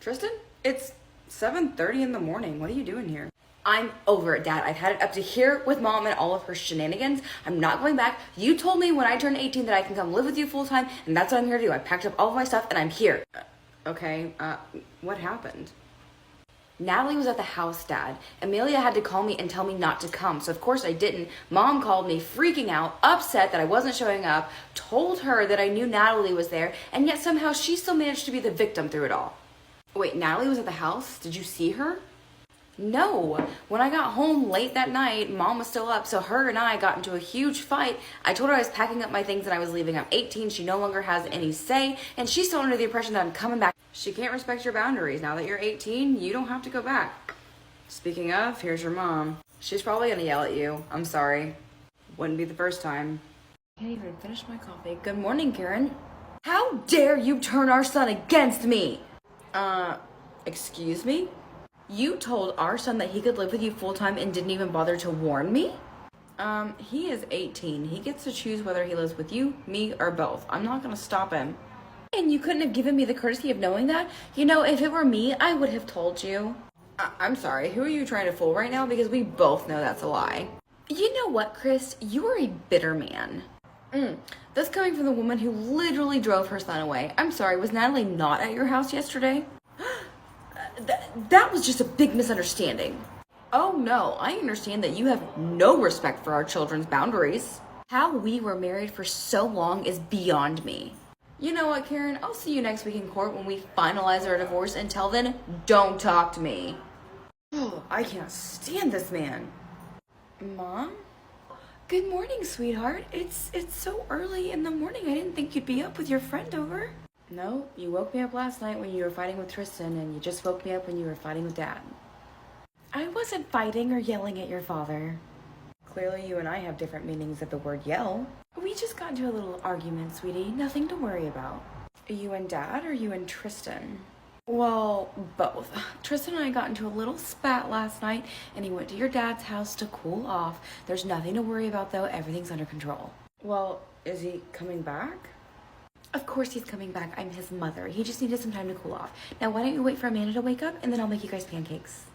Tristan, it's 7:30 in the morning. What are you doing here? I'm over it, Dad. I've had it up to here with Mom and all of her shenanigans. I'm not going back. You told me when I turned 18 that I can come live with you full time, and that's what I'm here to do. I packed up all of my stuff, and I'm here. What happened? Natalie was at the house, Dad. Amelia had to call me and tell me not to come, so of course I didn't. Mom called me freaking out, upset that I wasn't showing up, told her that I knew Natalie was there, and yet somehow she still managed to be the victim through it all. Wait, Natalie was at the house? Did you see her? No. When I got home late that night, Mom was still up, so her and I got into a huge fight. I told her I was packing up my things and I was leaving. I'm 18, she no longer has any say, and she's still under the impression that I'm coming back. She can't respect your boundaries. Now that you're 18, you don't have to go back. Speaking of, here's your mom. She's probably gonna yell at you. I'm sorry. Wouldn't be the first time. Can't even finish my coffee. Good morning, Karen. How dare you turn our son against me? Excuse me? You told our son that he could live with you full-time and didn't even bother to warn me? He is 18. He gets to choose whether he lives with you, me, or both. I'm not gonna stop him. And you couldn't have given me the courtesy of knowing that? You know, if it were me, I would have told you. I'm sorry, who are you trying to fool right now? Because we both know that's a lie. You know what, Chris? You are a bitter man. That's coming from the woman who literally drove her son away. I'm sorry, was Natalie not at your house yesterday? That was just a big misunderstanding. Oh no, I understand that you have no respect for our children's boundaries. How we were married for so long is beyond me. You know what, Karen? I'll see you next week in court when we finalize our divorce. Until then, don't talk to me. Oh, I can't stand this man. Mom? Good morning, sweetheart. It's so early in the morning. I didn't think you'd be up with your friend over. No, you woke me up last night when you were fighting with Tristan, and you just woke me up when you were fighting with Dad. I wasn't fighting or yelling at your father. Clearly, you and I have different meanings of the word yell. We just got into a little argument, sweetie. Nothing to worry about. Are you and Dad or are you and Tristan? Well, both. Tristan and I got into a little spat last night, and he went to your dad's house to cool off. There's nothing to worry about, though. Everything's under control. Well, is he coming back? Of course he's coming back. I'm his mother. He just needed some time to cool off. Now, why don't you wait for Amanda to wake up, and then I'll make you guys pancakes.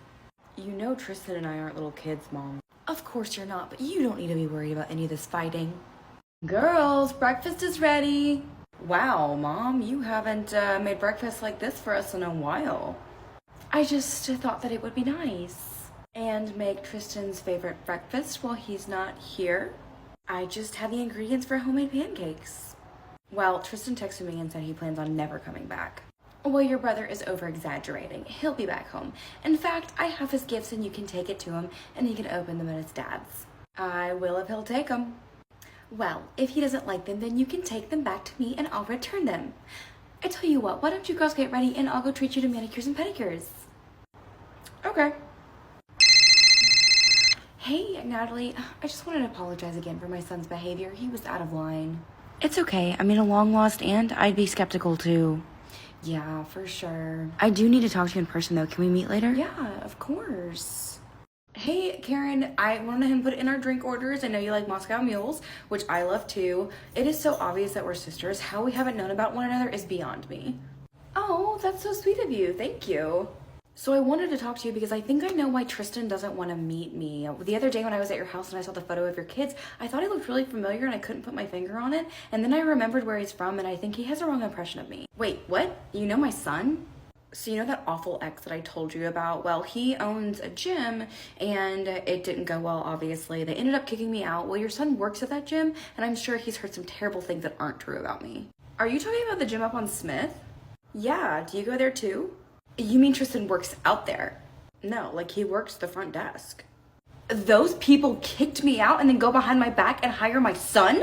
You know Tristan and I aren't little kids, Mom. Of course you're not, but you don't need to be worried about any of this fighting. Girls, breakfast is ready. Wow, Mom, you haven't made breakfast like this for us in a while. I just thought that it would be nice. And make Tristan's favorite breakfast while he's not here. I just had the ingredients for homemade pancakes. Well, Tristan texted me and said he plans on never coming back. Well, your brother is over-exaggerating. He'll be back home. In fact, I have his gifts and you can take it to him and he can open them at his dad's. I will if he'll take them. Well, if he doesn't like them, then you can take them back to me and I'll return them. I tell you what, why don't you girls get ready and I'll go treat you to manicures and pedicures. Okay. Hey, Natalie, I just wanted to apologize again for my son's behavior. He was out of line. It's okay. I mean, a long-lost aunt, I'd be skeptical too. Yeah, for sure. I do need to talk to you in person though. Can we meet later? Yeah, of course. Hey, Karen, I wanted him to put in our drink orders. I know you like Moscow mules, which I love too. It is so obvious that we're sisters. How we haven't known about one another is beyond me. Oh, that's so sweet of you. Thank you. So I wanted to talk to you because I think I know why Tristan doesn't want to meet me. The other day when I was at your house and I saw the photo of your kids, I thought he looked really familiar and I couldn't put my finger on it. And then I remembered where he's from and I think he has a wrong impression of me. Wait, what? You know my son? So you know that awful ex that I told you about? Well, he owns a gym and it didn't go well, obviously. They ended up kicking me out. Well, your son works at that gym and I'm sure he's heard some terrible things that aren't true about me. Are you talking about the gym up on Smith? Yeah, do you go there too? You mean Tristan works out there? No, like he works the front desk. Those people kicked me out and then go behind my back and hire my son?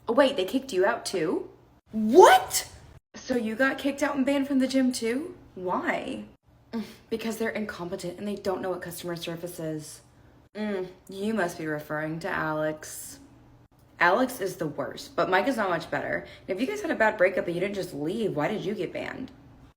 Oh, wait, they kicked you out too? What? So you got kicked out and banned from the gym too? Why? Because they're incompetent and they don't know what customer service is. You must be referring to Alex. Alex is the worst, but Mike is not much better. If you guys had a bad breakup and you didn't just leave, why did you get banned?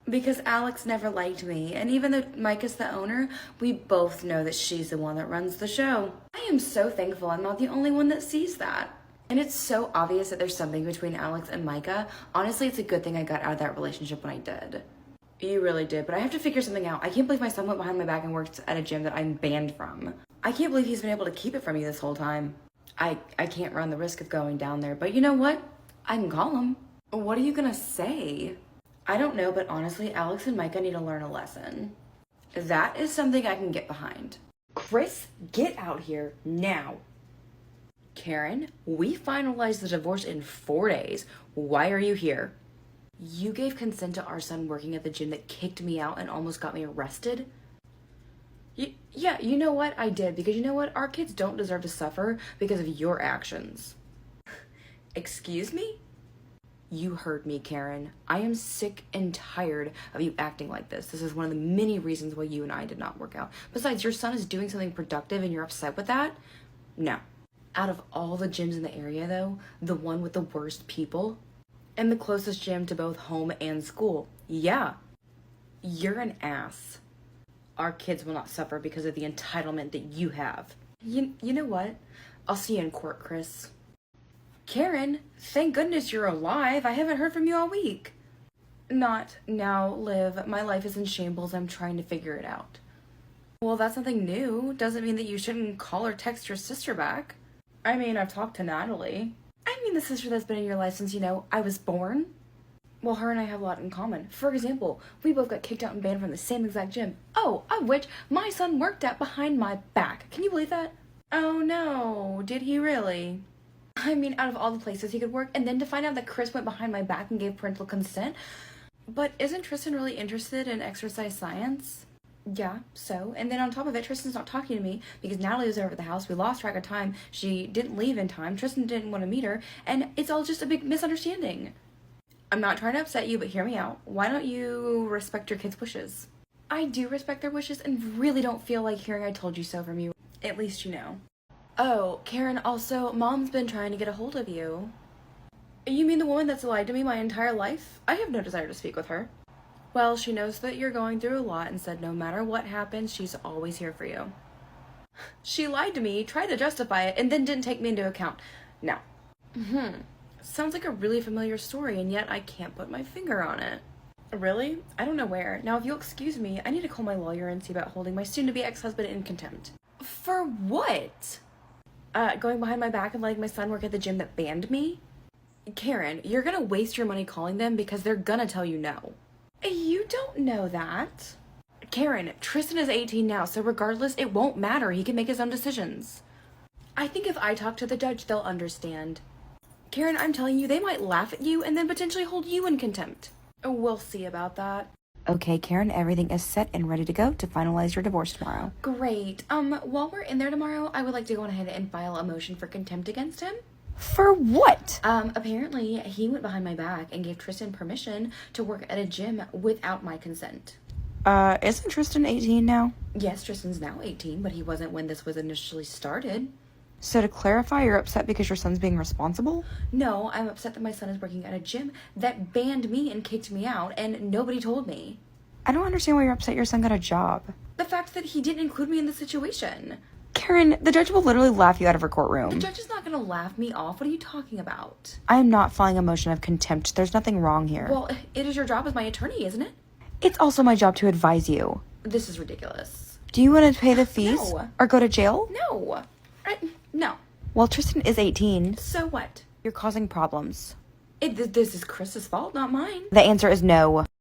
Because Alex never liked me, and even though Mike is the owner, we both know that she's the one that runs the show. I am so thankful I'm not the only one that sees that. And it's so obvious that there's something between Alex and Micah. Honestly, it's a good thing I got out of that relationship when I did. You really did, but I have to figure something out. I can't believe my son went behind my back and worked at a gym that I'm banned from. I can't believe he's been able to keep it from me this whole time. I can't run the risk of going down there, but you know what? I can call him. What are you gonna say? I don't know, but honestly, Alex and Micah need to learn a lesson. That is something I can get behind. Chris, get out here now. Karen, we finalized the divorce in 4 days. Why are you here? You gave consent to our son working at the gym that kicked me out and almost got me arrested? Yeah, you know what? I did, because you know what? Our kids don't deserve to suffer because of your actions. Excuse me? You heard me, Karen. I am sick and tired of you acting like this. This is one of the many reasons why you and I did not work out. Besides, your son is doing something productive and you're upset with that? No. Out of all the gyms in the area, though, the one with the worst people and the closest gym to both home and school. Yeah. You're an ass. Our kids will not suffer because of the entitlement that you have. You know what? I'll see you in court, Chris. Karen, thank goodness you're alive. I haven't heard from you all week. Not now, Liv. My life is in shambles. I'm trying to figure it out. Well, that's nothing new. Doesn't mean that you shouldn't call or text your sister back. I mean, I've talked to Natalie. I mean, the sister that's been in your life since, I was born. Well, her and I have a lot in common. For example, we both got kicked out and banned from the same exact gym. Oh, of which my son worked at behind my back. Can you believe that? Oh no, did he really? I mean, out of all the places he could work, and then to find out that Chris went behind my back and gave parental consent. But isn't Tristan really interested in exercise science? Yeah, so. And then on top of it, Tristan's not talking to me because Natalie was over at the house. We lost track of time. She didn't leave in time. Tristan didn't want to meet her. And it's all just a big misunderstanding. I'm not trying to upset you, but hear me out. Why don't you respect your kids' wishes? I do respect their wishes and really don't feel like hearing I told you so from you. At least you know. Oh, Karen, also, Mom's been trying to get a hold of you. You mean the woman that's lied to me my entire life? I have no desire to speak with her. Well, she knows that you're going through a lot and said no matter what happens, she's always here for you. She lied to me, tried to justify it, and then didn't take me into account. No. Sounds like a really familiar story, and yet I can't put my finger on it. Really? I don't know where. Now, if you'll excuse me, I need to call my lawyer and see about holding my soon-to-be ex-husband in contempt. For what? Going behind my back and letting my son work at the gym that banned me? Karen, you're gonna waste your money calling them because they're gonna tell you no. You don't know that. Karen, Tristan is 18 now, so regardless, it won't matter. He can make his own decisions. I think if I talk to the judge, they'll understand. Karen, I'm telling you, they might laugh at you and then potentially hold you in contempt. We'll see about that. Okay, Karen, everything is set and ready to go to finalize your divorce tomorrow. Great. While we're in there tomorrow, I would like to go ahead and file a motion for contempt against him. For what? Apparently he went behind my back and gave Tristan permission to work at a gym without my consent. Isn't Tristan 18 now? Yes, Tristan's now 18, but he wasn't when this was initially started. So to clarify, you're upset because your son's being responsible? No, I'm upset that my son is working at a gym that banned me and kicked me out, and nobody told me. I don't understand why you're upset your son got a job. The fact that he didn't include me in the situation. Karen, the judge will literally laugh you out of her courtroom. The judge is not going to laugh me off. What are you talking about? I am not filing a motion of contempt. There's nothing wrong here. Well, it is your job as my attorney, isn't it? It's also my job to advise you. This is ridiculous. Do you want to pay the fees? No. Or go to jail? No. No. Well, Tristan is 18. So what? You're causing problems. This is Chris's fault, not mine. The answer is no.